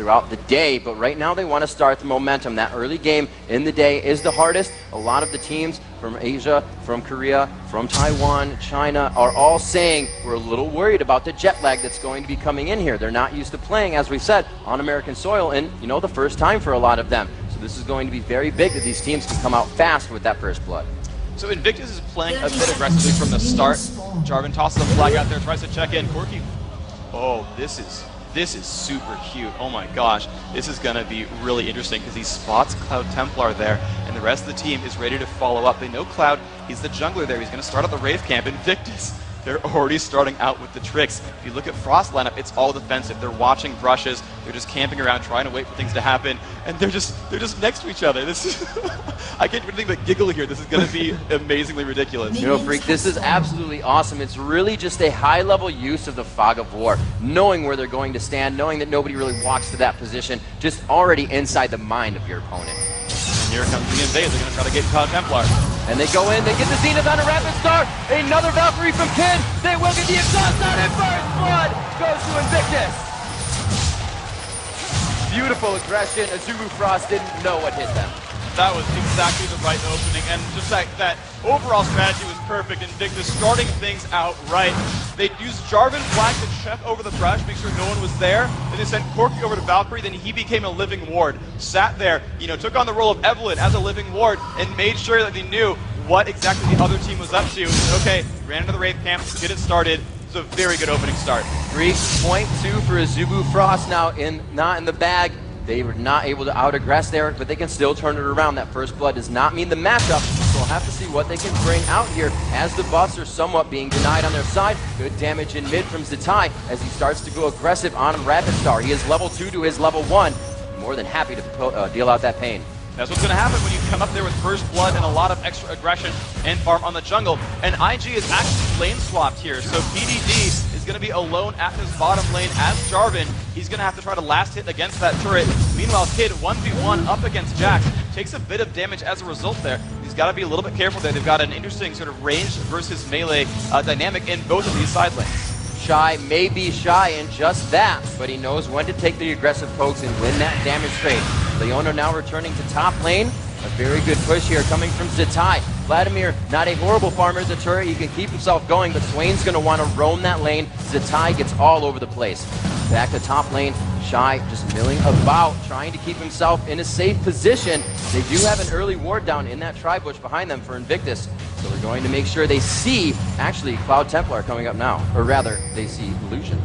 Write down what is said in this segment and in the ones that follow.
throughout the day, but right now they want to start the momentum. That early game in the day is the hardest. A lot of the teams from Asia, from Korea, from Taiwan, China are all saying we're a little worried about the jet lag that's going to be coming in here. They're not used to playing, as we said, on American soil, and you know, the first time for a lot of them. So this is going to be very big that these teams can come out fast with that first blood. So Invictus is playing a bit aggressively from the start. Jarvan tosses a flag out there, tries to check in. Corky, oh, this is super cute. Oh my gosh, this is gonna be really interesting because he spots Cloud Templar there, and the rest of the team is ready to follow up. They know Cloud, he's the jungler there. He's gonna start at the Wraith camp. Invictus, they're already starting out with the tricks. If you look at Frost lineup, it's all defensive. They're watching brushes. They're just camping around, trying to wait for things to happen, and they're just next to each other. This is I can't do anything but giggle here. This is going to be amazingly ridiculous. You know, Freak, this is absolutely awesome. It's really just a high-level use of the Fog of War, knowing where they're going to stand, knowing that nobody really walks to that position, just already inside the mind of your opponent. And here comes the invade. They're going to try to get Cloud Templar. And they go in, they get the Zenith on a rapid start. Another Valkyrie from Kid. They will get the exhaust on it. First blood goes to Invictus. Beautiful aggression. Azubu Frost didn't know what hit them. That was exactly the right opening, and just that overall strategy was perfect. Invictus starting things out right. They used Jarvan Flag to check over the brush, make sure no one was there. Then they sent Corky over to Valkyrie, then he became a living ward. Sat there, you know, took on the role of Evelyn as a living ward, and made sure that they knew what exactly the other team was up to. Okay, ran into the Wraith camp, get it started. It was a very good opening start. 3.2 for Azubu Frost now not in the bag. They were not able to out-aggress there, but they can still turn it around. That first blood does not mean the matchup, so we'll have to see what they can bring out here as the buffs are somewhat being denied on their side. Good damage in mid from Zatai as he starts to go aggressive on him. Rapid Star. He is level 2 to his level 1. More than happy to deal out that pain. That's what's going to happen when you come up there with first blood and a lot of extra aggression and farm on the jungle. And IG is actually lane swapped here, so PDD is going to be alone at this bottom lane as Jarvan. He's going to have to try to last hit against that turret. Meanwhile, Kid 1v1 up against Jax. Takes a bit of damage as a result there. He's got to be a little bit careful there. They've got an interesting sort of range versus melee dynamic in both of these side lanes. Shy may be shy in just that, but he knows when to take the aggressive pokes and win that damage trade. Leona now returning to top lane. A very good push here coming from Zatai. Vladimir, not a horrible farmer at the turret. He can keep himself going, but Swain's going to want to roam that lane. Zatai gets all over the place. Back to top lane. Shy just milling about, trying to keep himself in a safe position. They do have an early ward down in that tri-bush behind them for Invictus. So they're going to make sure they see, actually, Cloud Templar coming up now. Or rather, they see Illusion.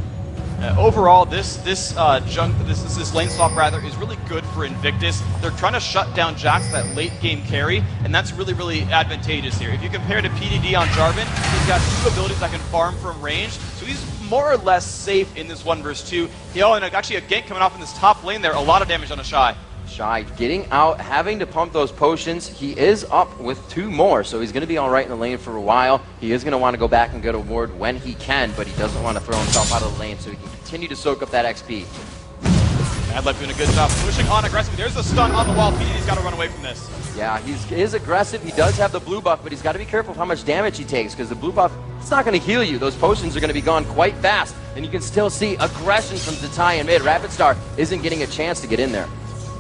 Overall, this lane swap rather is really good for Invictus. They're trying to shut down Jax, that late game carry, and that's really, really advantageous here. If you compare to PDD on Jarvan, he's got 2 abilities that can farm from range, so he's more or less safe in this 1 versus 2. And actually a gank coming off in this top lane there, a lot of damage on a Shy. Shy getting out, having to pump those potions. He is up with 2 more, so he's going to be all right in the lane for a while. He is going to want to go back and get a ward when he can, but he doesn't want to throw himself out of the lane so he can continue to soak up that XP. Madlib doing a good job pushing on aggressively. There's the stun on the wall. PDD's got to run away from this. Yeah, he is aggressive. He does have the blue buff, but he's got to be careful of how much damage he takes, because the blue buff, it's not going to heal you. Those potions are going to be gone quite fast, and you can still see aggression from Zatai in mid. Rapid Star isn't getting a chance to get in there.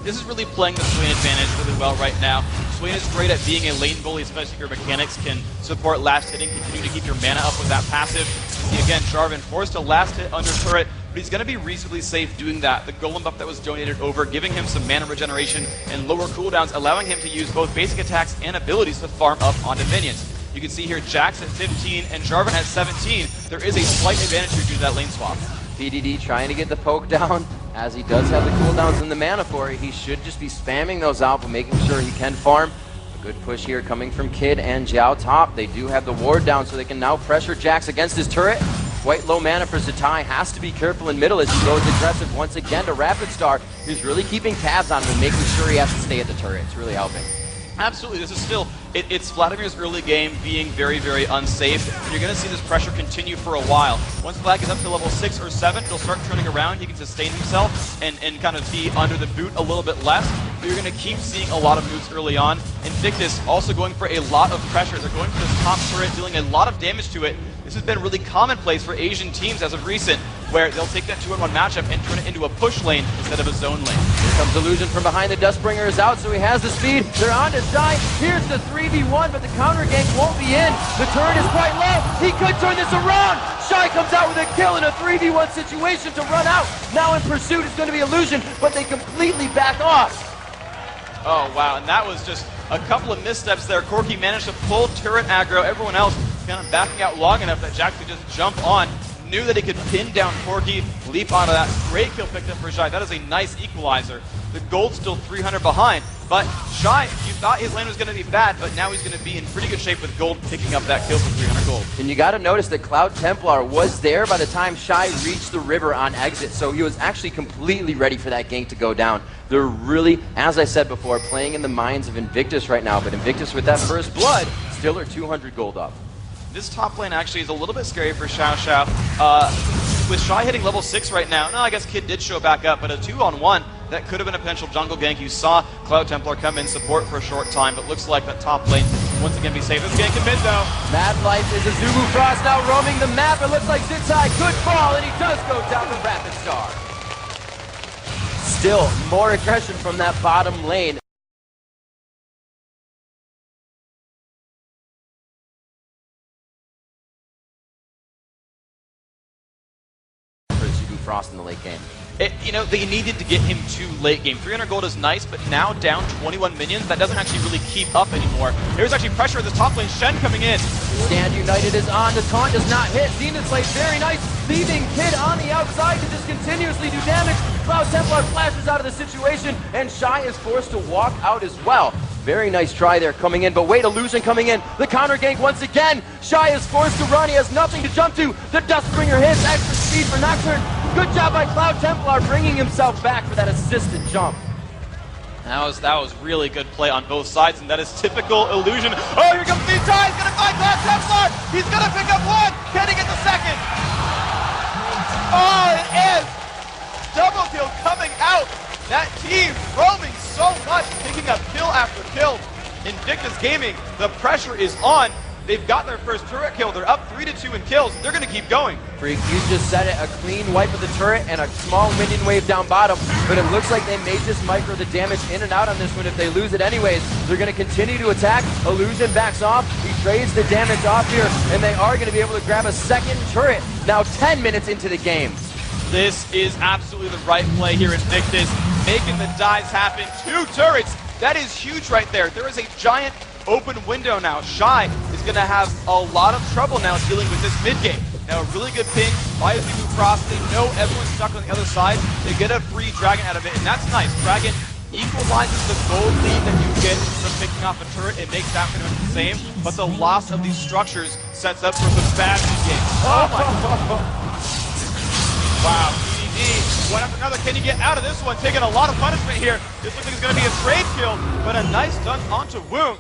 This is really playing the Swain advantage really well right now. Swain is great at being a lane bully, especially if your mechanics can support last hitting, continue to keep your mana up with that passive. See again, Jarvan forced a last hit under turret, but he's going to be reasonably safe doing that. The golem buff that was donated over, giving him some mana regeneration and lower cooldowns, allowing him to use both basic attacks and abilities to farm up onto minions. You can see here Jax at 15 and Jarvan at 17. There is a slight advantage here due to that lane swap. PDD trying to get the poke down, as he does have the cooldowns and the mana for it. He should just be spamming those out, but making sure he can farm. A good push here coming from Kid and Jiao top. They do have the ward down, so they can now pressure Jax against his turret. Quite low mana for Zatai. Has to be careful in middle as he goes aggressive once again to Rapid Star, who's really keeping tabs on him and making sure he has to stay at the turret. It's really helping. Absolutely, this is still, it's Vladimir's early game being very, very unsafe. You're going to see this pressure continue for a while. Once Vlad gets up to level 6 or 7, he'll start turning around, he can sustain himself and kind of be under the boot a little bit less. But you're going to keep seeing a lot of moves early on. Invictus also going for a lot of pressure. They're going for this top turret, dealing a lot of damage to it. This has been really commonplace for Asian teams as of recent. where they'll take that 2-on-1 matchup and turn it into a push lane instead of a zone lane. Here comes Illusion from behind. The Dustbringer is out, so he has the speed. They're on to Shy. Here's the 3v1, but the counter gank won't be in. The turret is quite low. He could turn this around. Shy comes out with a kill in a 3v1 situation to run out. Now in pursuit is going to be Illusion, but they completely back off. Oh, wow, and that was just a couple of missteps there. Corki managed to pull turret aggro. Everyone else kind of backing out long enough that Jack could just jump on. Knew that he could pin down Corki, leap onto that. Great kill picked up for Shy. That is a nice equalizer. The gold's still 300 behind, but Shy, you thought his lane was going to be bad, but now he's going to be in pretty good shape with gold picking up that kill for 300 gold. And you got to notice that Cloud Templar was there by the time Shy reached the river on exit, so he was actually completely ready for that gank to go down. They're really, as I said before, playing in the minds of Invictus right now, but Invictus with that first blood still are 200 gold up. This top lane actually is a little bit scary for Xiao Xiao. With Shy hitting level 6 right now, no, I guess Kid did show back up, but a 2-on-1, that could have been a potential jungle gank. You saw Cloud Templar come in support for a short time, but looks like that top lane once again be safe. This gank in mid though. Mad Life is Azubu Frost now roaming the map. It looks like Zitai could fall, and he does go down to Rapid Star. Still, more aggression from that bottom lane. Frost in the late game. You know, they needed to get him to late game. 300 gold is nice, but now down 21 minions, that doesn't actually really keep up anymore. There's actually pressure at this top lane. Shen coming in. Stand United is on. The taunt does not hit. Zenith plays very nice, leaving Kid on the outside to just continuously do damage. Cloud Templar flashes out of the situation, and Shy is forced to walk out as well. Very nice try there coming in, but wait, Illusion coming in. The counter gank once again. Shy is forced to run. He has nothing to jump to. The Dustbringer hits. Extra speed for Nocturne. Good job by Cloud Templar bringing himself back for that assisted jump. That was really good play on both sides, and that is typical Illusion. Oh, here comes Zitai. He's going to find Cloud Templar. He's going to pick up one. Can he get the second? Oh, it is. Double kill coming out. That team roaming so much, picking up kill after kill. Invictus Gaming, the pressure is on. They've got their first turret kill. They're up 3-2 in kills. They're going to keep going. Freak, you just said it. A clean wipe of the turret and a small minion wave down bottom. But it looks like they may just micro the damage in and out on this one. If they lose it anyways, they're going to continue to attack. Illusion backs off. He trades the damage off here, and they are going to be able to grab a second turret. Now 10 minutes into the game. This is absolutely the right play here in Invictus, making the dives happen. 2 turrets. That is huge right there. There is a giant open window now. Shy is going to have a lot of trouble now dealing with this mid game. Now a really good ping by Azubu Frost. They know everyone's stuck on the other side. They get a free Dragon out of it, and that's nice. Dragon equalizes the gold lead that you get from picking off a turret. It makes that pretty much the same, but the loss of these structures sets up for some bad mid game. Oh my god. Wow, PDD, one after another. Can you get out of this one? Taking a lot of punishment here. This looks like it's going to be a trade kill, but a nice dunk onto Woong.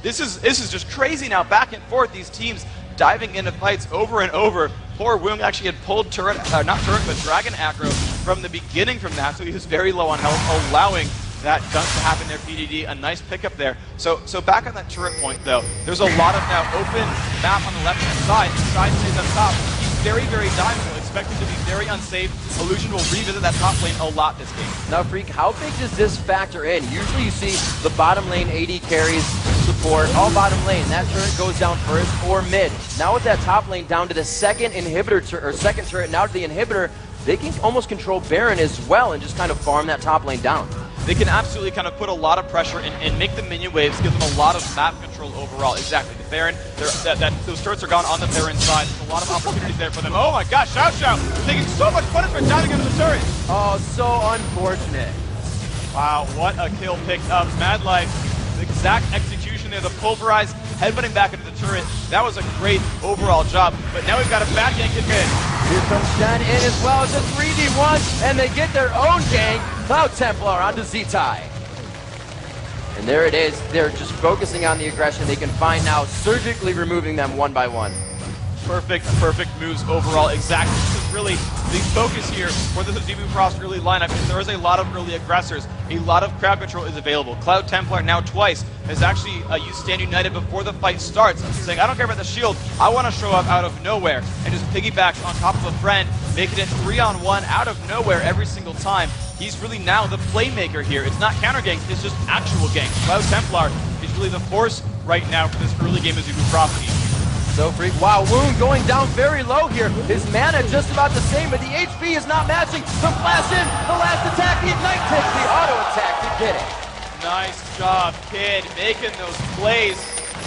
This is just crazy now, back and forth. These teams diving into fights over and over. Poor Woong actually had pulled turret, not turret, but Dragon aggro from the beginning from that, so he was very low on health, allowing that dunk to happen there. PDD, a nice pickup there. So back on that turret point though, there's a lot of now open map on the left-hand side. Side stays up top. He's very, very diveable. Expected to be very unsafe. Illusion will revisit that top lane a lot this game. Now, Freak, how big does this factor in? Usually you see the bottom lane AD carries support, all bottom lane. That turret goes down first or mid. Now with that top lane down to the second inhibitor or second turret, now to the inhibitor, they can almost control Baron as well and just kind of farm that top lane down. They can absolutely kind of put a lot of pressure and make the minion waves, give them a lot of map control overall. Exactly. The Baron, those turrets are gone on the Baron side. There's a lot of opportunities there for them. Oh my gosh, Xiao Xiao taking so much punishment diving into the turret. Oh, so unfortunate. Wow, what a kill picked up. Mad Life, the exact execution there, the pulverized, headbutting back into the turret. That was a great overall job, but now we've got a back yank in mid. Here comes Shen in as well. It's a 3v1, and they get their own gank. Cloud Templar onto Zitai. And there it is. They're just focusing on the aggression they can find now, surgically removing them one by one. Perfect moves overall. Exactly. really the focus here for the Azubu Frost early lineup is there is a lot of early aggressors. A lot of crowd control is available. Cloud Templar now twice has actually used Stand United before the fight starts, saying, I don't care about the shield, I want to show up out of nowhere, and just piggybacks on top of a friend, making it 3-on-1 out of nowhere every single time. He's really now the playmaker here. It's not counter ganks, it's just actual ganks. Cloud Templar is really the force right now for this early game of Azubu Frost team. So freak, wow, Wound going down very low here. His mana just about the same, but the HP is not matching. The flash in, the last attack, the Ignite takes the auto attack to get it. Nice job, Kid, making those plays.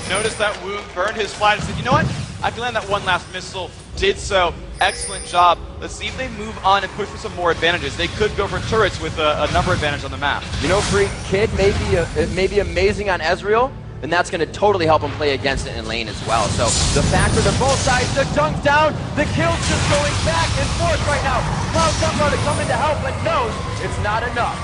Notice that Wound burned his flash and said, you know what? I can land that one last missile. Did so. Excellent job. Let's see if they move on and push for some more advantages. They could go for turrets with a number advantage on the map. You know, Freak, Kid may be amazing on Ezreal, and that's going to totally help him play against it in lane as well. So the fact that both sides, the dunk's down, the kill's just going back and forth right now. Cloud Templar to come in to help, but knows it's not enough.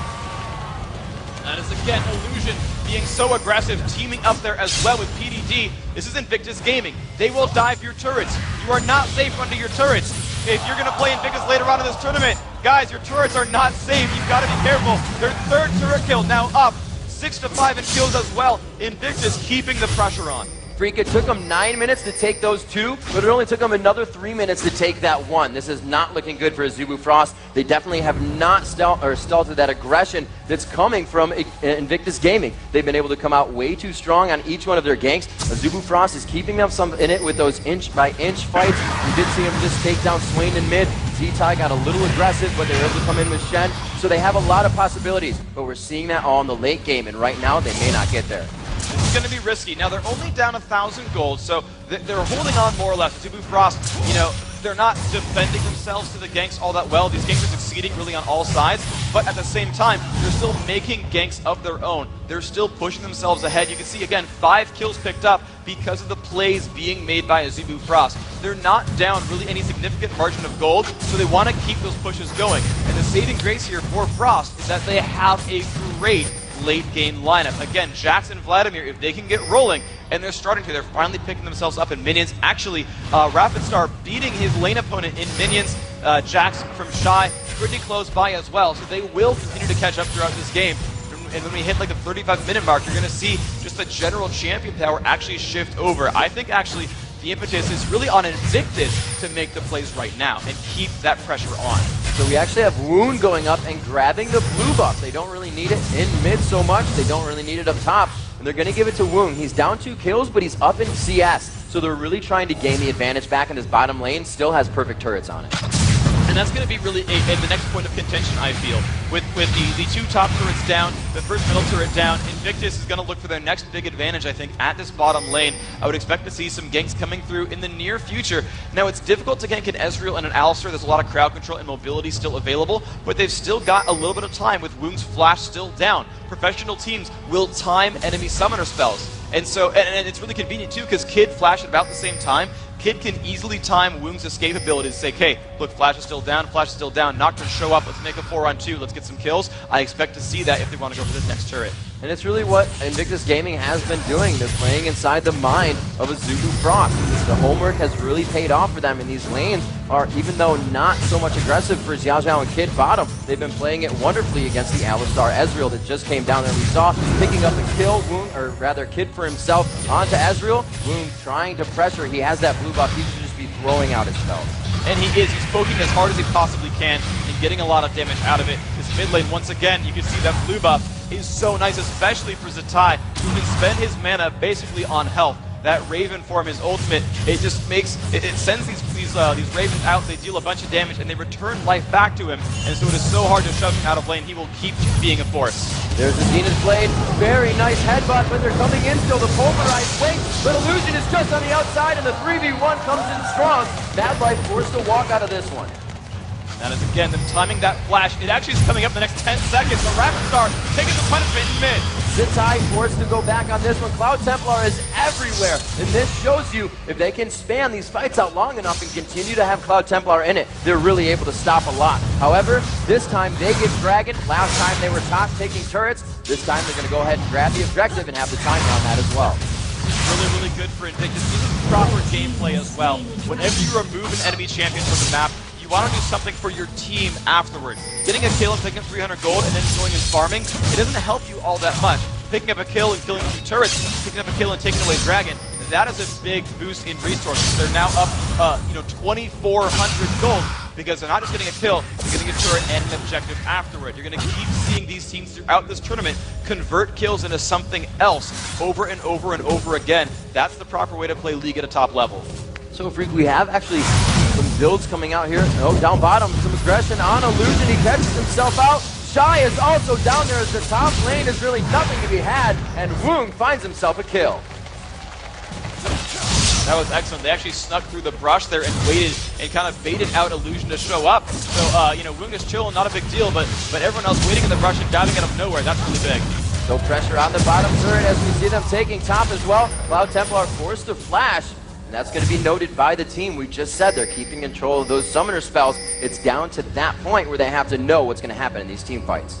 That is again Illusion being so aggressive, teaming up there as well with PDD. This is Invictus Gaming. They will dive your turrets. You are not safe under your turrets. If you're going to play Invictus later on in this tournament, guys, your turrets are not safe. You've got to be careful. Their third turret kill now up. 6-5 in kills as well. Invictus keeping the pressure on. Freak, it took them 9 minutes to take those two, but it only took them another 3 minutes to take that one. This is not looking good for Azubu Frost. They definitely have not stalled that aggression that's coming from Invictus Gaming. They've been able to come out way too strong on each one of their ganks. Azubu Frost is keeping them some in it with those inch-by-inch fights. You did see him just take down Swain in mid. Z-Tai got a little aggressive, but they were able to come in with Shen. So they have a lot of possibilities, but we're seeing that all in the late game, and right now they may not get there. This is going to be risky. Now, they're only down 1,000 gold, so they're holding on more or less. Azubu Frost, you know, they're not defending themselves to the ganks all that well. These ganks are succeeding really on all sides, but at the same time, they're still making ganks of their own. They're still pushing themselves ahead. You can see, again, 5 kills picked up because of the plays being made by Azubu Frost. They're not down really any significant margin of gold, so they want to keep those pushes going. And the saving grace here for Frost is that they have a great late game lineup. Again, Jax and Vladimir, if they can get rolling, and they're starting to, they're finally picking themselves up in minions. Actually, Rapid Star beating his lane opponent in minions. Jax from Shy pretty close by as well, so they will continue to catch up throughout this game. And when we hit like the 35-minute mark, you're going to see just the general champion power actually shift over. I think actually the impetus is really on Invictus to make the plays right now and keep that pressure on. So we actually have Wound going up and grabbing the blue buff. They don't really need it in mid so much. They don't really need it up top. And they're going to give it to Wound. He's down 2 kills, but he's up in CS. So they're really trying to gain the advantage back in his bottom lane. Still has perfect turrets on it. And that's going to be really the next point of contention, I feel. With the 2 top turrets down, the first middle turret down, Invictus is going to look for their next big advantage, I think, at this bottom lane. I would expect to see some ganks coming through in the near future. Now, it's difficult to gank an Ezreal and an Alistar. There's a lot of crowd control and mobility still available, but they've still got a little bit of time with Wound's flash still down. Professional teams will time enemy summoner spells. And so, and it's really convenient too, because Kid flashed at about the same time. Kid can easily time Wound's escape ability to say, hey, look, Flash is still down, Nocturne show up, let's make a 4-on-2, let's get some kills. I expect to see that if they want to go for this next turret. And it's really what Invictus Gaming has been doing. They're playing inside the mind of Azubu Frost. The homework has really paid off for them, and these lanes are, even though not so much aggressive for Xiao Zhao and Kid bottom, they've been playing it wonderfully against the Alistar Ezreal that just came down there. We saw picking up a kill, Wound, or rather Kid for himself onto Ezreal. Wound trying to pressure. He has that blue buff. He should just be throwing out his spells. And he is. He's poking as hard as he possibly can and getting a lot of damage out of it. This mid lane, once again, you can see that blue buff is so nice, especially for Z-Tai, who can spend his mana basically on health. That Raven form, his ultimate, it just makes, it sends these Ravens out, they deal a bunch of damage, and they return life back to him. And so it is so hard to shove him out of lane. He will keep being a force. There's the Zenith Blade. Very nice headbutt, but they're coming in still. The pulverized wait, but Illusion is just on the outside, and the 3v1 comes in strong. Mad Life forced to walk out of this one. That is, again, them timing that flash. It actually is coming up in the next 10 seconds. The Rapid Star taking the punishment in mid. Z-Tai forced to go back on this one. Cloud Templar is everywhere, and this shows you if they can span these fights out long enough and continue to have Cloud Templar in it, they're really able to stop a lot. However, this time they get Dragon. Last time they were top taking turrets. This time they're going to go ahead and grab the objective and have the timer on that as well. Really, really good for Invictus. This is proper gameplay as well. Whenever you remove an enemy champion from the map, you want to do something for your team afterward. Getting a kill and picking up 300 gold and then going and farming, it doesn't help you all that much. Picking up a kill and killing 2 turrets, picking up a kill and taking away Dragon, that is a big boost in resources. They're now up, 2,400 gold because they're not just getting a kill, they're getting a turret and an objective afterward. You're going to keep seeing these teams throughout this tournament convert kills into something else over and over and over again. That's the proper way to play League at a top level. So, Freak, we have actually some builds coming out here. Oh, down bottom, some aggression on Illusion. He catches himself out. Shy is also down there as the top lane is really nothing to be had, and Woong finds himself a kill. That was excellent. They actually snuck through the brush there and waited and kind of baited out Illusion to show up. So, Woong is chilling, not a big deal, but everyone else waiting in the brush and diving out of nowhere, that's really big. So pressure on the bottom turret as we see them taking top as well. Cloud Templar forced to flash, and that's going to be noted by the team. We just said they're keeping control of those summoner spells. It's down to that point where they have to know what's going to happen in these team fights.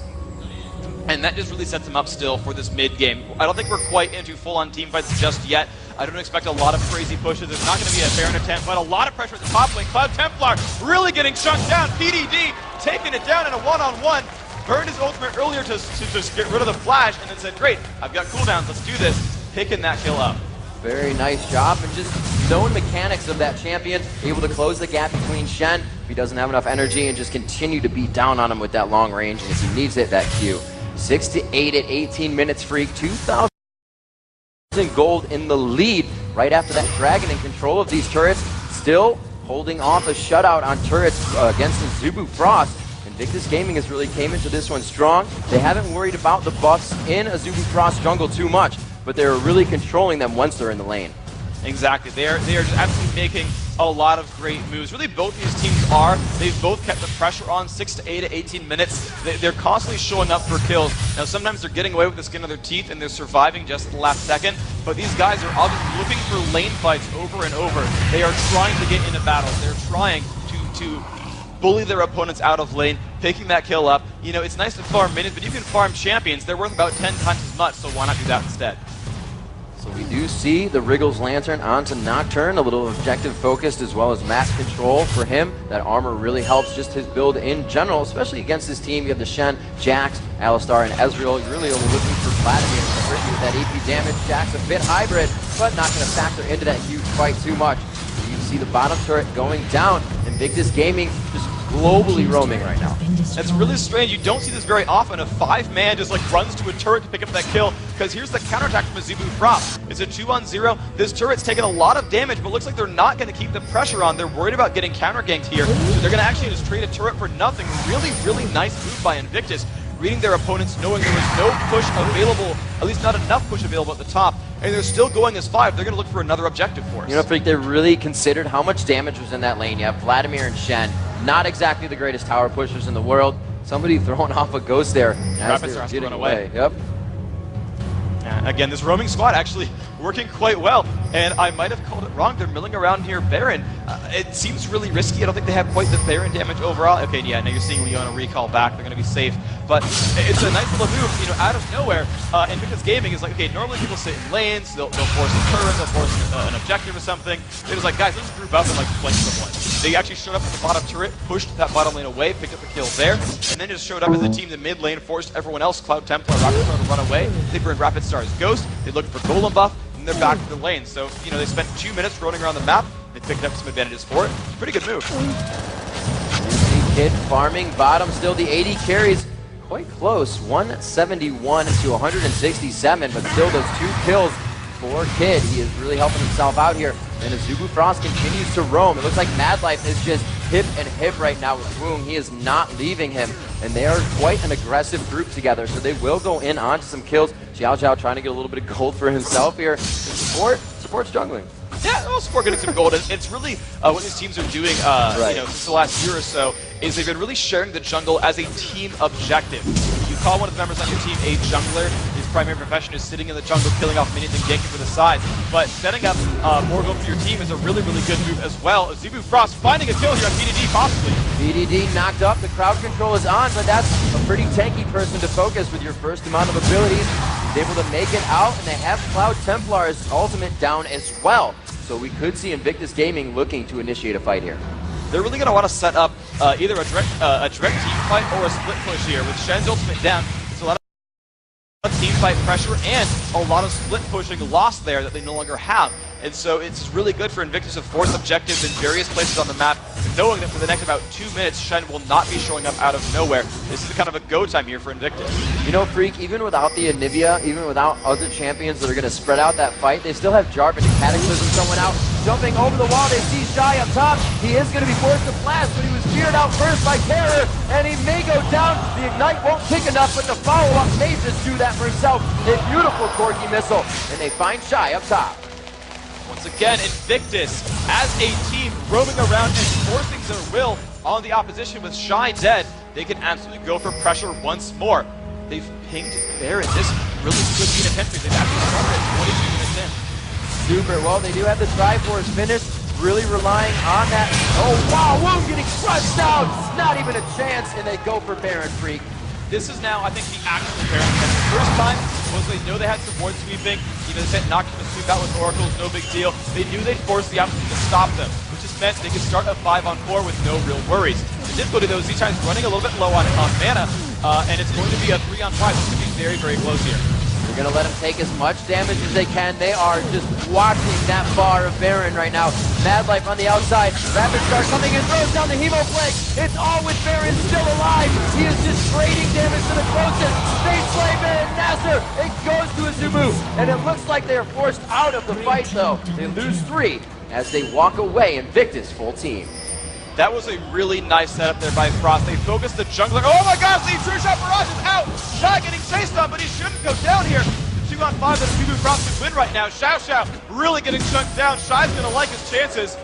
And that just really sets them up still for this mid-game. I don't think we're quite into full-on team fights just yet. I don't expect a lot of crazy pushes. There's not going to be a Baron attempt, but a lot of pressure at the top lane. Cloud Templar really getting chunked down. PDD taking it down in a one-on-one. Burned his ultimate earlier to just get rid of the flash, and then said, great, I've got cooldowns, let's do this. Picking that kill up. Very nice job, and just knowing mechanics of that champion, able to close the gap between Shen if he doesn't have enough energy, and just continue to beat down on him with that long range, and if he needs it, that Q. 6 to 8 at 18 minutes, Freak. 2,000 gold in the lead right after that Dragon in control of these turrets. Still holding off a shutout on turrets against Azubu Frost. Invictus Gaming has really came into this one strong. They haven't worried about the buffs in Azubu Frost jungle too much, but they're really controlling them once they're in the lane. Exactly. They are just absolutely making a lot of great moves. Really, both these teams are. They've both kept the pressure on 6 to 8 to 18 minutes. They're constantly showing up for kills. Now, sometimes they're getting away with the skin of their teeth and they're surviving just at the last second, but these guys are all just looking for lane fights over and over. They are trying to get into battles. They're trying to bully their opponents out of lane, picking that kill up. You know, it's nice to farm minions, but you can farm champions. They're worth about 10 times as much, so why not do that instead? So we do see the Wriggles Lantern onto Nocturne, a little objective focused as well as mass control for him. That armor really helps just his build in general, especially against this team. You have the Shen, Jax, Alistar, and Ezreal. You're really only looking for Vladimir to hurt you with that AP damage. Jax a bit hybrid, but not going to factor into that huge fight too much. So you see the bottom turret going down. Invictus Gaming just globally roaming right now. That's really strange. You don't see this very often. A 5-man just like runs to a turret to pick up that kill, because here's the counterattack from Azubu Frost. It's a 2-on-0. This turret's taking a lot of damage, but looks like they're not going to keep the pressure on. They're worried about getting counter-ganked here, so they're going to actually just trade a turret for nothing. Really, really nice move by Invictus, reading their opponents, knowing there was no push available, at least not enough push available at the top, and they're still going as 5. They're going to look for another objective for us. You know, Freak, they really considered how much damage was in that lane. You have Vladimir and Shen, not exactly the greatest tower pushers in the world. Somebody throwing off a ghost there as they're getting away. Yep. Again, this roaming squad actually working quite well, and I might have called it wrong. They're milling around here Baron. It seems really risky. I don't think they have quite the Baron damage overall. Okay, yeah, now you're seeing Leona recall back. They're going to be safe, but it's a nice little move, you know, out of nowhere. And because gaming is like, okay, normally people sit in lanes, they'll force a turret, they'll force an objective or something. They're just like, guys, let's group up and like flank someone. They actually showed up at the bottom turret, pushed that bottom lane away, picked up the kill there, and then just showed up as a team in the mid lane, forced everyone else, Cloud Templar, Rapid Star, to run away. They burned Rapid Star's Ghost, they looked for Golem buff, and they're back to the lane. So, you know, they spent 2 minutes roaming around the map, they picked up some advantages for it. It's a pretty good move. You see Kid farming bottom still. The 80 carries quite close, 171 to 167, but still those 2 kills for Kid. He is really helping himself out here. And Azubu Frost continues to roam. It looks like Mad Life is just hip and hip right now with Woong. He is not leaving him. And they are quite an aggressive group together, so they will go in onto some kills. Xiao Zhao trying to get a little bit of gold for himself here. Support's jungling. Yeah, well, support getting some gold. It's really what these teams are doing, you know, since the last year or so, is they've been really sharing the jungle as a team objective. You call one of the members on your team a jungler. His primary profession is sitting in the jungle, killing off minions and ganking for the side. But setting up more gold for your team is a really, really good move as well. Azubu Frost finding a kill here on BDD, possibly. BDD knocked up. The crowd control is on, but that's a pretty tanky person to focus with your first amount of abilities. He's able to make it out, and they have Cloud Templar's ultimate down as well. So we could see Invictus Gaming looking to initiate a fight here. they're really going to want to set up either a direct team fight or a split push here. With Shen's ultimate down, it's a lot of team fight pressure and a lot of split pushing lost there that they no longer have. And so it's really good for Invictus to force objectives in various places on the map, knowing that for the next about 2 minutes, Shen will not be showing up out of nowhere. This is kind of a go time here for Invictus. You know, Freak, even without the Anivia, even without other champions that are going to spread out that fight, they still have Jarvan and Cataclysm someone out. Jumping over the wall, they see Shy up top. He is going to be forced to blast, but he was feared out first by Terror, and he may go down. The Ignite won't pick enough, but the follow-up may just do that for himself. A beautiful Corki missile, and they find Shy up top. Once again, Invictus, as a team, roaming around and forcing their will on the opposition with Shy dead, they can absolutely go for pressure once more. They've pinged Baron. This really could be an attempt. They've actually started at 22 minutes in. Super. Well, they do have the Triforce finished, really relying on that. Oh, wow, Wound getting crushed out. Not even a chance, and they go for Baron, Freak. This is now, I think, the actual Baron. And the first time was they know they had some board sweeping. They sent Nocturne to sweep out with Oracles, no big deal. They knew they'd force the opposition to stop them, which just meant they could start a 5-on-4 with no real worries. The difficulty, though, is Z-Time's running a little bit low on mana, and it's going to be a 3-on-5. This could be very, very close here. They're going to let them take as much damage as they can. They are just watching that bar of Baron right now. Mad Life on the outside. Rapid Star coming in, throws down the Hemo Plague. It's all with Baron still alive. He is just trading damage to the closest. They slay Baron Nasser. It goes to Azubu. And it looks like they are forced out of the fight, though. They lose 3 as they walk away. Invictus full team. That was a really nice setup there by Frost. They focused the jungler. Oh my gosh, the True Shot Barrage is out! Shy getting chased on, but he shouldn't go down here. The 2-on-5 that Azubu Frost could win right now. Xiao Xiao really getting chunked down. Shy's gonna like his chances.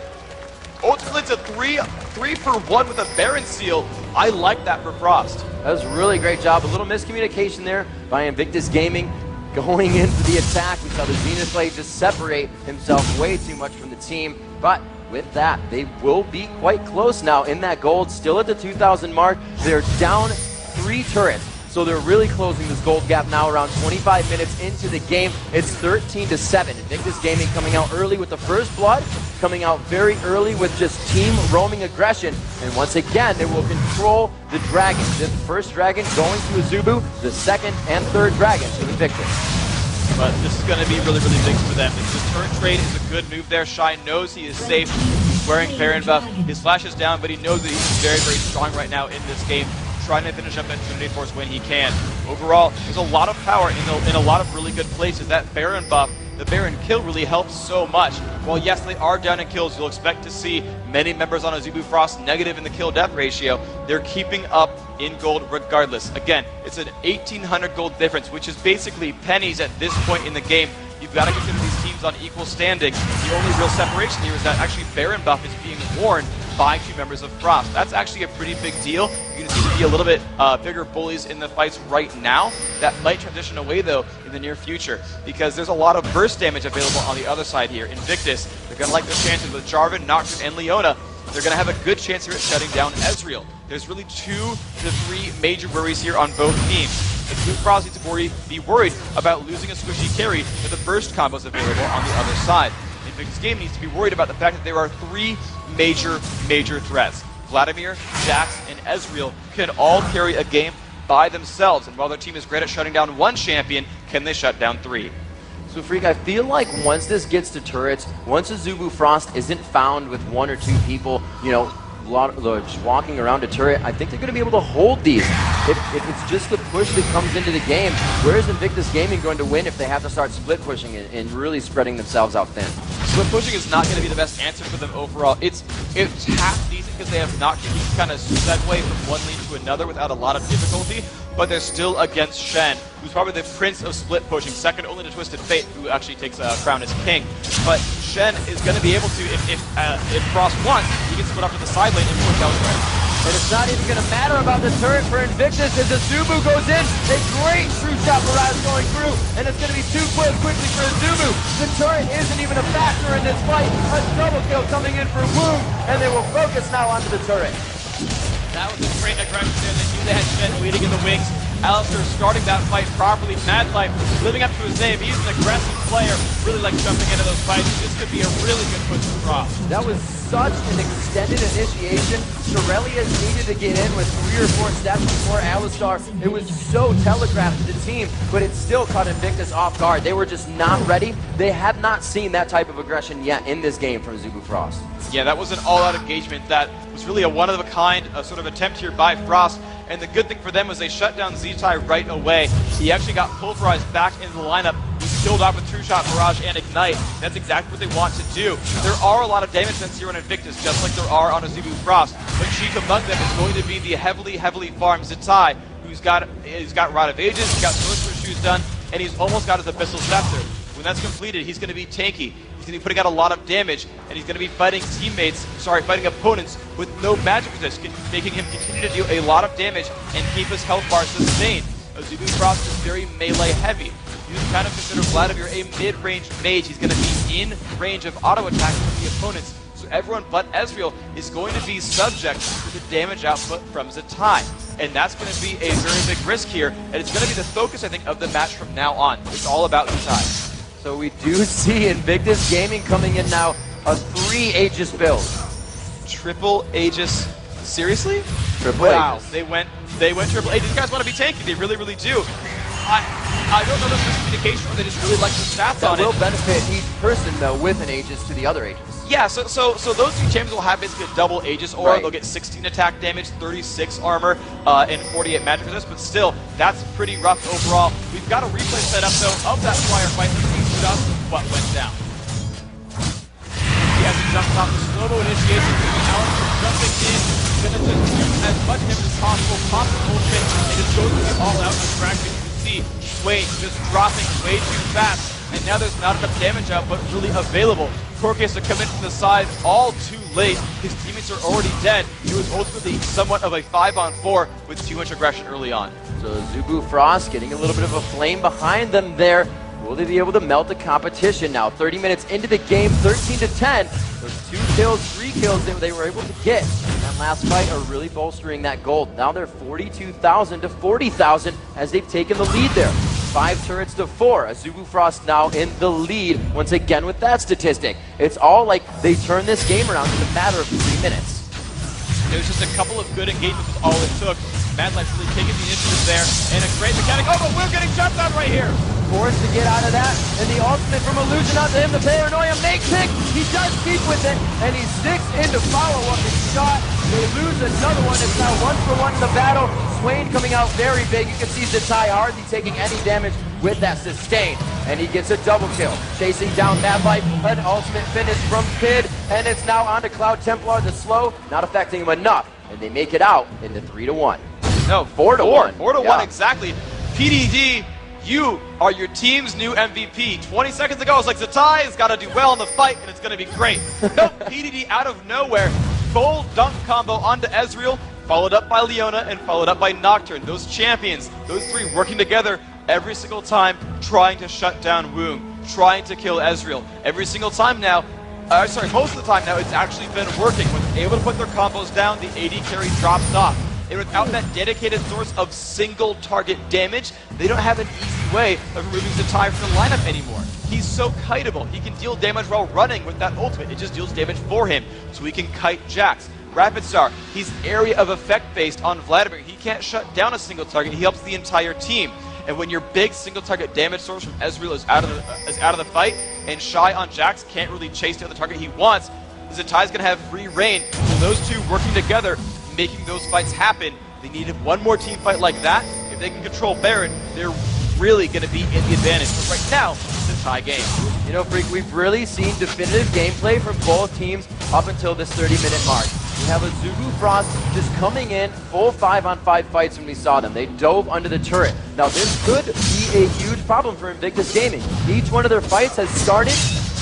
Ultimately, it's a 3-for-1 with a Baron Seal. I like that for Frost. That was a really great job. A little miscommunication there by Invictus Gaming. Going into the attack, we saw the Zenith Blade just separate himself way too much from the team. But with that, they will be quite close now in that gold. Still at the 2,000 mark. They're down 3 turrets. So they're really closing this gold gap now around 25 minutes into the game. It's 13-7. Invictus Gaming coming out early with the first blood, coming out very early with just team roaming aggression. And once again, they will control the dragon. The first dragon going to Azubu, the second and third dragon to Invictus. But this is going to be really, really big for them. The turn trade is a good move there. Shy knows he is safe. He's wearing Baron buff. His flash is down, but he knows that he's very, very strong right now in this game, trying to finish up that Trinity Force when he can. Overall, there's a lot of power in a lot of really good places. That Baron buff, the Baron kill really helps so much. While yes, they are down in kills, you'll expect to see many members on Azubu Frost negative in the kill-death ratio. They're keeping up in gold regardless. Again, it's an 1,800 gold difference, which is basically pennies at this point in the game. You've got to consider these teams on equal standing. The only real separation here is that actually Baron buff is being worn by 2 members of Frost. That's actually a pretty big deal. You're going to see to be a little bit bigger bullies in the fights right now. That might transition away, though, in the near future, because there's a lot of burst damage available on the other side here. Invictus, they're going to like their chances with Jarvan, Nocturne, and Leona. They're going to have a good chance here at shutting down Ezreal. There's really 2 to 3 major worries here on both teams. Azubu Frost needs to be worried about losing a squishy carry with the burst combos available on the other side. Invictus Game needs to be worried about the fact that there are 3 major threats. Vladimir, Jax, and Ezreal can all carry a game by themselves, and while their team is great at shutting down 1 champion, can they shut down 3? So Freak, I feel like once this gets to turrets, once Azubu Frost isn't found with 1 or 2 people, you know, just walking around a turret, I think they're going to be able to hold these. If it's just the push that comes into the game, where is Invictus Gaming going to win if they have to start split pushing it and really spreading themselves out thin? Split pushing is not going to be the best answer for them overall. It's half decent because they have Nocturne who can kind of segue from one lane to another without a lot of difficulty, but they're still against Shen, who's probably the prince of split pushing, second only to Twisted Fate, who actually takes a crown as king. But Shen is going to be able to, if Frost wants, he can split up to the side lane and push elsewhere. And it's not even going to matter about the turret for Invictus as Azubu goes in. A great True Shot Barrage going through, and it's going to be too quickly for Azubu. The turret isn't even a factor in this fight. A double kill coming in for Wound, and they will focus now onto the turret. That was a great aggression there. They knew they had Shen waiting in the wings. Alistair starting that fight properly. Madlife living up to his name. He's an aggressive player, really like jumping into those fights. This could be a really good push for Frost. That was such an extended initiation. Shirelius needed to get in with 3 or 4 steps before Alistar. It was so telegraphed to the team, but it still caught Invictus off guard. They were just not ready. They had not seen that type of aggression yet in this game from Azubu Frost. Yeah, that was an all-out engagement that was really a one-of-a-kind sort of attempt here by Frost. And the good thing for them was they shut down Zetai right away. He actually got pulverized back into the lineup. He killed off with True Shot, Barrage, and Ignite. That's exactly what they want to do. There are a lot of damage sets here on Invictus, just like there are on Azubu Frost. But chief among them is going to be the heavily farmed Zetai, he's got Rod of Ages, he's got Sorcerer's Shoes done, and he's almost got his Abyssal Scepter. When that's completed, he's going to be tanky. He's going to be putting out a lot of damage, and he's going to be fighting fighting opponents with no magic resist, making him continue to do a lot of damage and keep his health bar sustained. Azubu Frost is very melee heavy. You can kind of consider Vladimir a mid-range mage. He's going to be in range of auto attacks from the opponents. So everyone but Ezreal is going to be subject to the damage output from Zetai. And that's going to be a very big risk here, and it's going to be the focus, I think, of the match from now on. It's all about Zetai. So we do see Invictus Gaming coming in now, a 3 Aegis build. Triple Aegis? Seriously? Triple wow. Aegis. They went triple Aegis. These guys want to be tanky. They really do. I don't know if this is communication or they just really like the stats on it. That will benefit each person, though, with an Aegis to the other Aegis. Yeah, so those 2 champions will have basically a double Aegis aura. Right. They'll get 16 attack damage, 36 armor, and 48 magic resist, but still, that's pretty rough overall. We've got a replay set up, though, of that Flyer fight. Let's see just what went down. He has to jump off the slow-mo initiation. Alistair jumping in, gonna just do as much damage as possible, pop the ultimate, and just go through the all-out attraction. You can see Swain just dropping way too fast, and now there's not enough damage output really available. Corki has to come in from the side all too late. His teammates are already dead. It was ultimately somewhat of a 5-on-4 with too much aggression early on. So Azubu Frost getting a little bit of a flame behind them there. Will they be able to melt the competition now? 30 minutes into the game, 13-10. Those 2 kills, 3 kills that they were able to get in that last fight are really bolstering that gold. Now they're 42,000 to 40,000 as they've taken the lead there. 5 turrets to 4. Azubu Frost now in the lead once again with that statistic. It's all like they turn this game around in a matter of 3 minutes. It was just a couple of good engagements was all it took. Madlife really taking the initiative there, and a great mechanic. Oh, but we're getting jumped on right here! Forced to get out of that, and the ultimate from Illusion onto him, the paranoia makes it! He does keep with it, and he sticks in to follow up his shot. They lose another one. It's now 1-for-1 in the battle. Swain coming out very big. You can see Zetai hardly taking any damage with that sustain. And he gets a double kill. Chasing down Madlife, an ultimate finish from Kid, and it's now on to Cloud Templar, the slow, not affecting him enough. And they make it out into 3-1. No, 4-1. 4-1, exactly. PDD, you are your team's new MVP. 20 seconds ago, I was like, Zetai has got to do well in the fight, and it's going to be great. No, PDD out of nowhere, full dunk combo onto Ezreal, followed up by Leona, and followed up by Nocturne. Those champions, those 3 working together every single time, trying to shut down Woong, trying to kill Ezreal. Every single time now, most of the time now, it's actually been working. When they're able to put their combos down, the AD carry drops off. And without that dedicated source of single target damage, they don't have an easy way of removing Zetai from the lineup anymore. He's so kiteable. He can deal damage while running with that ultimate. It just deals damage for him, so he can kite Jax. Rapid Star, he's area of effect based on Vladimir. He can't shut down a single target. He helps the entire team. And when your big single target damage source from Ezreal is out of the fight, and Shy on Jax can't really chase down the target he wants, Zetai's gonna have free reign. And those 2 working together, making those fights happen. They need one more team fight like that. If they can control Baron, they're really going to be in the advantage. But right now, it's a tie game. You know, Freak, we've really seen definitive gameplay from both teams up until this 30-minute mark. We have Azubu Frost just coming in full 5-on-5 fights when we saw them. They dove under the turret. Now, this could be a huge problem for Invictus Gaming. Each one of their fights has started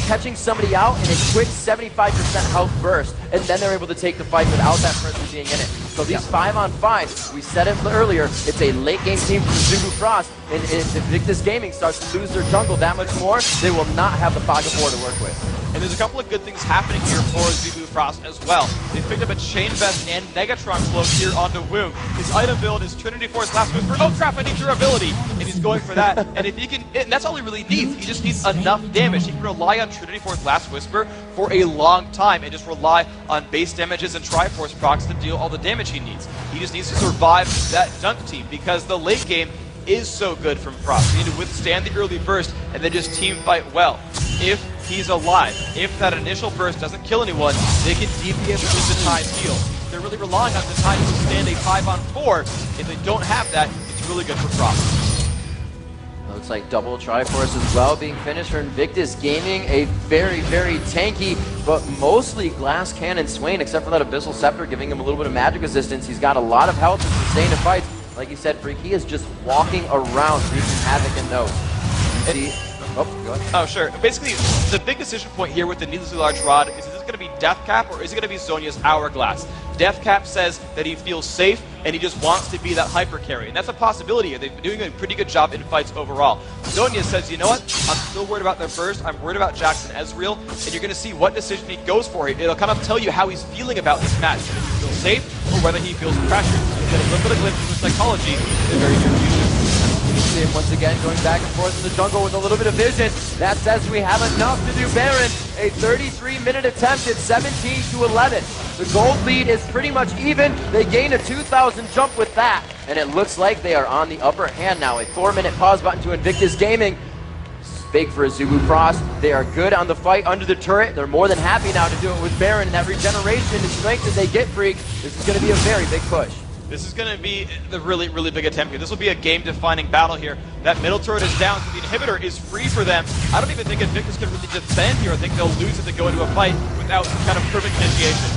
catching somebody out in a quick 75% health burst, and then they're able to take the fight without that person being in it. So these 5-on-5s, we said it earlier, it's a late game team from Azubu Frost, and if Invictus Gaming starts to lose their jungle that much more, they will not have the Fog of War to work with. And there's a couple of good things happening here for Azubu Frost as well. They picked up a Chain Vest and Negatron Cloak here onto Woong. His item build is Trinity Force Last Whisper. Oh crap, I need durability! And he's going for that. And if he can, and that's all he really needs. He just needs enough damage. He can rely on Trinity Force Last Whisper for a long time and just rely on base damages and Triforce procs to deal all the damage he needs. He just needs to survive that dunk team because the late game is so good from Frost. You need to withstand the early burst and then just team fight well. If he's alive, if that initial burst doesn't kill anyone, they can DPS with Zetai's heal. They're really relying on Zetai to withstand a 5-on-4. If they don't have that, it's really good for Frost. Looks like double Triforce as well being finished for Invictus Gaming. A very, very tanky, but mostly Glass Cannon Swain, except for that Abyssal Scepter giving him a little bit of magic resistance. He's got a lot of health to sustain the fights. Like you said, Freak, he is just walking around wreaking havoc in those. Oh, go ahead. Oh, sure. Basically, the big decision point here with the needlessly large rod is this going to be Death Cap or is it going to be Zhonya's Hourglass? Death Cap says that he feels safe and he just wants to be that hyper carry, and that's a possibility. They've been doing a pretty good job in fights overall. Zhonya says, you know what? I'm still worried about their burst. I'm worried about Jackson Ezreal, and you're going to see what decision he goes for. It'll kind of tell you how he's feeling about this match, whether he feels safe or whether he feels pressured. You'll get a little bit of glimpse of the psychology in the very near future. See him once again going back and forth in the jungle with a little bit of vision. That says we have enough to do Baron. A 33-minute attempt at 17-11. The gold lead is pretty much even. They gain a 2,000 jump with that. And it looks like they are on the upper hand now. A 4-minute pause button to Invictus Gaming. Big for Azubu Frost. They are good on the fight under the turret. They're more than happy now to do it with Baron. And that regeneration and strength that they get, Freak, this is going to be a very big push. This is going to be the really, really big attempt here. This will be a game-defining battle here. That middle turret is down, so the inhibitor is free for them. I don't even think Invictus can really defend here. I think they'll lose if they go into a fight without some kind of perfect initiation.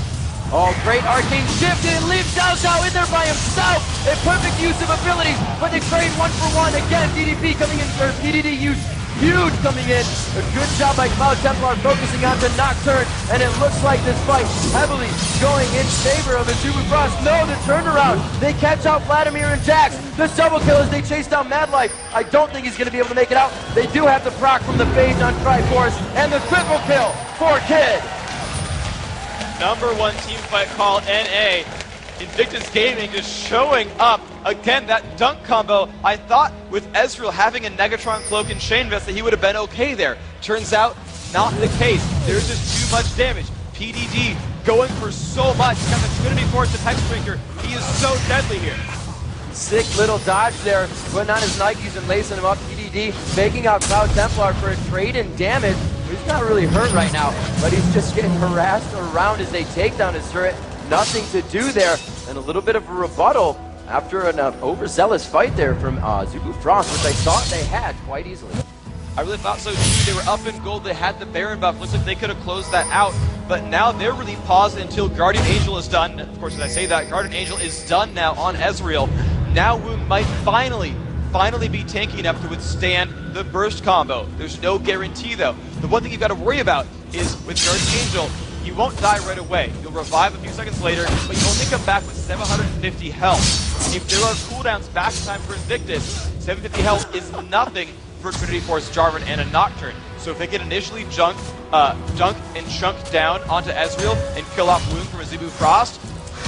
Oh, great arcane shift, and it leaves Zhao Zhao in there by himself. A perfect use of abilities, but they trade 1-for-1. Again, DDP coming in for PDD use. Huge coming in. A good job by Cloud Templar focusing on the Nocturne, and it looks like this fight heavily going in favor of Azubu Frost. No, the turnaround. They catch out Vladimir and Jax. The double kill as they chase down Mad Life. I don't think he's going to be able to make it out. They do have the proc from the phase on Triforce, and the triple kill for Kid. #1 team fight call, NA. Invictus Gaming just showing up. Again, that dunk combo, I thought with Ezreal having a Negatron Cloak and Chain Vest that he would have been okay there. Turns out, not the case. There's just too much damage. PDD going for so much. He's got the Trinity Force, the Type Sprinter. He is so deadly here. Sick little dodge there, putting on his Nikes and lacing him up. PDD faking out Cloud Templar for a trade in damage. He's not really hurt right now, but he's just getting harassed around as they take down his turret. Nothing to do there, and a little bit of a rebuttal after an overzealous fight there from Azubu Frost, which I thought they had quite easily. I really thought so too. They were up in gold, they had the Baron buff. Looks like they could have closed that out, but now they're really paused until Guardian Angel is done. Of course, as I say that, Guardian Angel is done now on Ezreal. Now Woong might finally be tanky enough to withstand the burst combo. There's no guarantee though. The one thing you've got to worry about is with Guardian Angel, you won't die right away. You'll revive a few seconds later, but you only come back with 750 health. If there are cooldowns back in time for Invictus, 750 health is nothing for Trinity Force, Jarvan, and a Nocturne. So if they can initially junk and chunk down onto Ezreal and kill off Woong from Azubu Frost,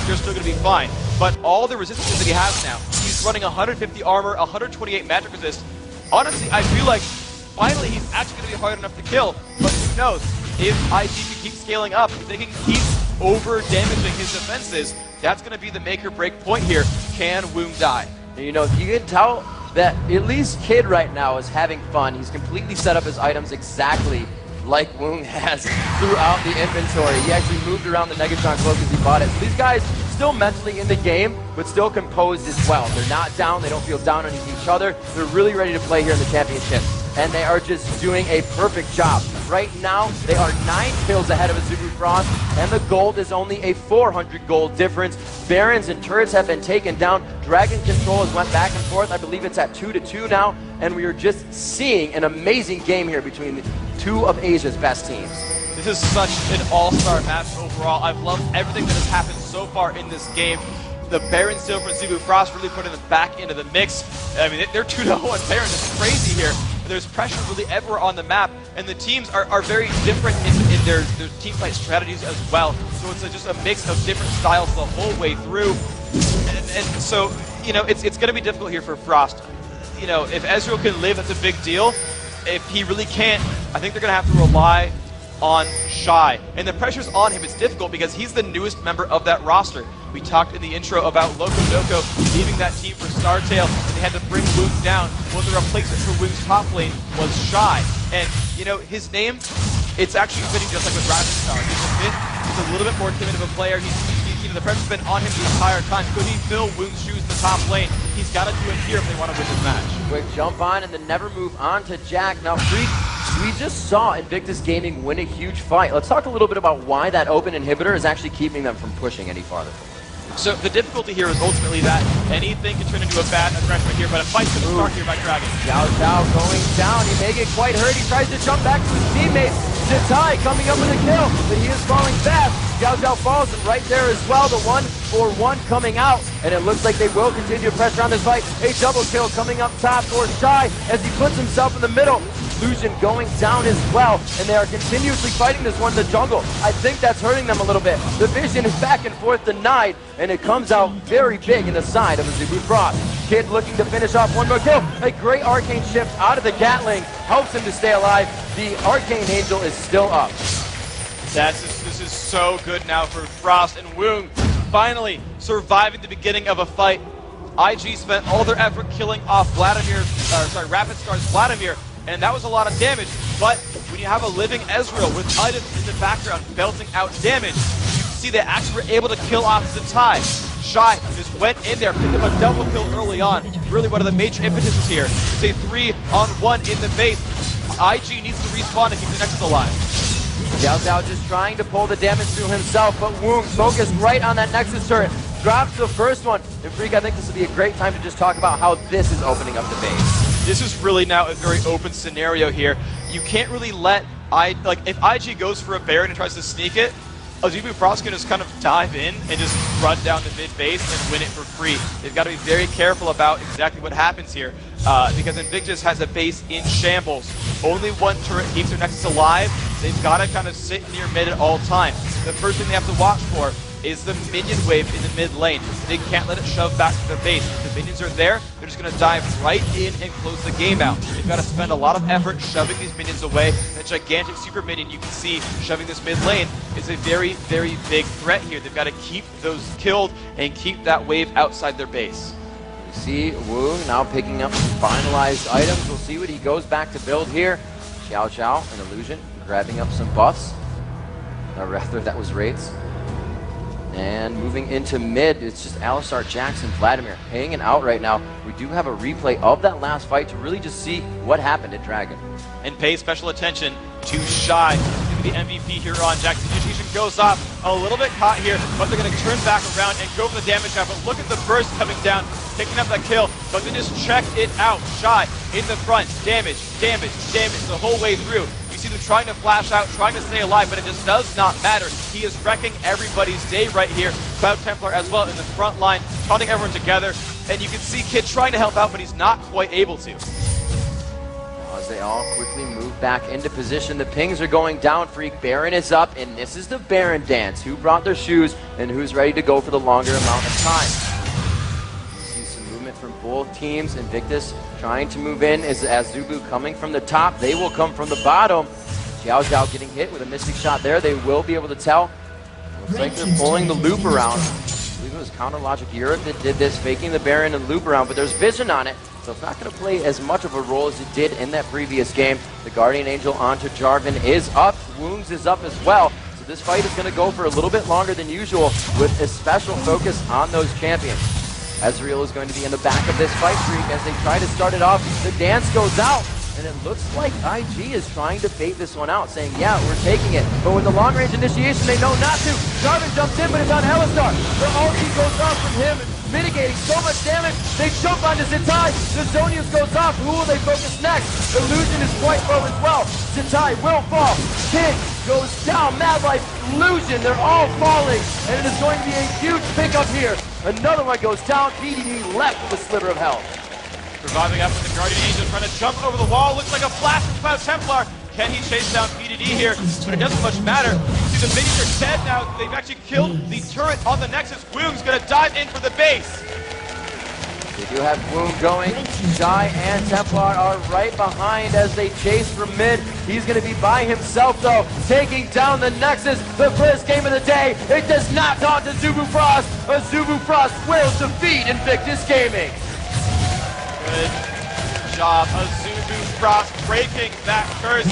you're still going to be fine. But all the resistances that he has now, he's running 150 armor, 128 magic resist. Honestly, I feel like finally he's actually going to be hard enough to kill, but who knows? If IG can keep scaling up, if they can keep over-damaging his defenses, that's going to be the make-or-break point here. Can Woong die? And you know, you can tell that at least Kid right now is having fun. He's completely set up his items exactly like Woong has throughout the inventory. He actually moved around the Negatron Cloak as he bought it. So these guys still mentally in the game, but still composed as well. They're not down. They don't feel down on each other. They're really ready to play here in the championship. And they are just doing a perfect job. Right now, they are 9 kills ahead of Azubu Frost, and the gold is only a 400 gold difference. Barons and turrets have been taken down. Dragon Control has went back and forth. I believe it's at 2-2 now, and we are just seeing an amazing game here between two of Asia's best teams. This is such an all-star match overall. I've loved everything that has happened so far in this game. The Baron steal from Azubu Frost really putting them back into the mix. I mean, they're 2-0 on Baron. It's crazy here. There's pressure really everywhere on the map, and the teams are very different in their team fight strategies as well. So it's just a mix of different styles the whole way through. And so, you know, it's going to be difficult here for Frost. You know, if Ezreal can live, that's a big deal. If he really can't, I think they're going to have to rely on Shy. And the pressure's on him. It's difficult because he's the newest member of that roster. We talked in the intro about Loco Doco leaving that team for Startail, and they had to bring Woong down. Well, the replacement for Woong's top lane was Shy. And, you know, his name, it's actually fitting just like with Razzenstar. He's a little bit more timid of a player. You know, the pressure's been on him the entire time. Could he fill Woong's shoes in the top lane? He's got to do it here if they want to win this match. Quick jump on and then never move on to Jack. Now, Freak, we just saw Invictus Gaming win a huge fight. Let's talk a little bit about why that open inhibitor is actually keeping them from pushing any farther. So the difficulty here is ultimately that anything can turn into a bad aggression here, but a fight's going to start here by Dragon. Xiao Xiao going down. He may get quite hurt. He tries to jump back to his teammates. Zitai coming up with a kill, but he is falling fast. Xiao Xiao falls, and right there as well, the 1-for-1 coming out, and it looks like they will continue to pressure on this fight. A double kill coming up top for Shy as he puts himself in the middle. Illusion going down as well, and they are continuously fighting this one in the jungle. I think that's hurting them a little bit. The vision is back and forth denied, and it comes out very big in the side of Azubu Frost. Kid looking to finish off one more kill. A great arcane shift out of the Gatling helps him to stay alive. The Arcane Angel is still up. This is so good now for Frost and Woong. Finally surviving the beginning of a fight. IG spent all their effort killing off Rapid Star's Vladimir, and that was a lot of damage. But when you have a living Ezreal with items in the background belting out damage, you can see they actually were able to kill off Zitai. Shy just went in there, picked up a double kill early on. Really one of the major impetuses here. It's a 3-on-1 in the base. IG needs to respawn to keep the Nexus alive. Xiao Xiao just trying to pull the damage through himself, but Woong focused right on that Nexus turret. Drops the first one. And Freak, I think this would be a great time to just talk about how this is opening up the base. This is really now a very open scenario here. You can't really let if IG goes for a Baron and tries to sneak it, Azubu Frost can just kind of dive in and just run down the mid base and win it for free. They've got to be very careful about exactly what happens here because Invictus has a base in shambles. Only one turret keeps their Nexus alive. They've got to kind of sit near mid at all times. The first thing they have to watch for is the minion wave in the mid lane. They can't let it shove back to their base. If the minions are there, they're just going to dive right in and close the game out. They've got to spend a lot of effort shoving these minions away. That gigantic super minion you can see shoving this mid lane is a very, very big threat here. They've got to keep those killed and keep that wave outside their base. We see Woong now picking up some finalized items. We'll see what he goes back to build here. Xiao Xiao and Illusion grabbing up some buffs. Or rather, that was raids. And moving into mid, it's just Alistar, Jackson, Vladimir hanging out right now. We do have a replay of that last fight to really just see what happened at Dragon. And pay special attention to Shy, the MVP here on Jackson. Education goes off a little bit caught here, but they're going to turn back around and go for the damage out. But look at the burst coming down, picking up that kill, but then just check it out. Shy in the front, damage, damage, damage the whole way through. You see them trying to flash out, trying to stay alive, but it just does not matter. He is wrecking everybody's day right here. Cloud Templar as well in the front line, taunting everyone together. And you can see Kid trying to help out, but he's not quite able to. As they all quickly move back into position, the pings are going down. Freak, Baron is up, and this is the Baron dance. Who brought their shoes and who's ready to go for the longer amount of time? You see some movement from both teams. Invictus trying to move in is Azubu coming from the top. They will come from the bottom. Xiao Xiao getting hit with a mystic shot there. They will be able to tell. Looks like they're pulling the loop around. I believe it was Counter Logic Europe that did this, faking the Baron and loop around, but there's vision on it, so it's not going to play as much of a role as it did in that previous game. The Guardian Angel onto Jarvan is up. Woungs is up as well. So this fight is going to go for a little bit longer than usual with a special focus on those champions. Ezreal is going to be in the back of this fight, Freak, as they try to start it off. The dance goes out, and it looks like IG is trying to bait this one out, saying, yeah, we're taking it. But with the long-range initiation, they know not to. Jarvan jumps in, but it's on Alistar. The ulti goes off from him, mitigating so much damage. They jump onto Zitai. The Zonius goes off. Who will they focus next? Illusion is quite low as well. Zitai will fall. Kid goes down. Mad Life, Illusion, they're all falling. And it is going to be a huge pickup here. Another one goes down. BDD left with a sliver of health. Surviving up with the Guardian Angel trying to jump over the wall. Looks like a flash from Cloud Templar. Can he chase down PDD here? But it doesn't much matter. See, the minions are dead now. They've actually killed the turret on the Nexus. Woong's gonna dive in for the base. They do have Woong going. Shy and Templar are right behind as they chase from mid. He's going to be by himself, though, taking down the Nexus. The first game of the day. It does not daunt Azubu Frost. Azubu Frost will defeat Invictus Gaming. Good job, Azubu Frost breaking that curse.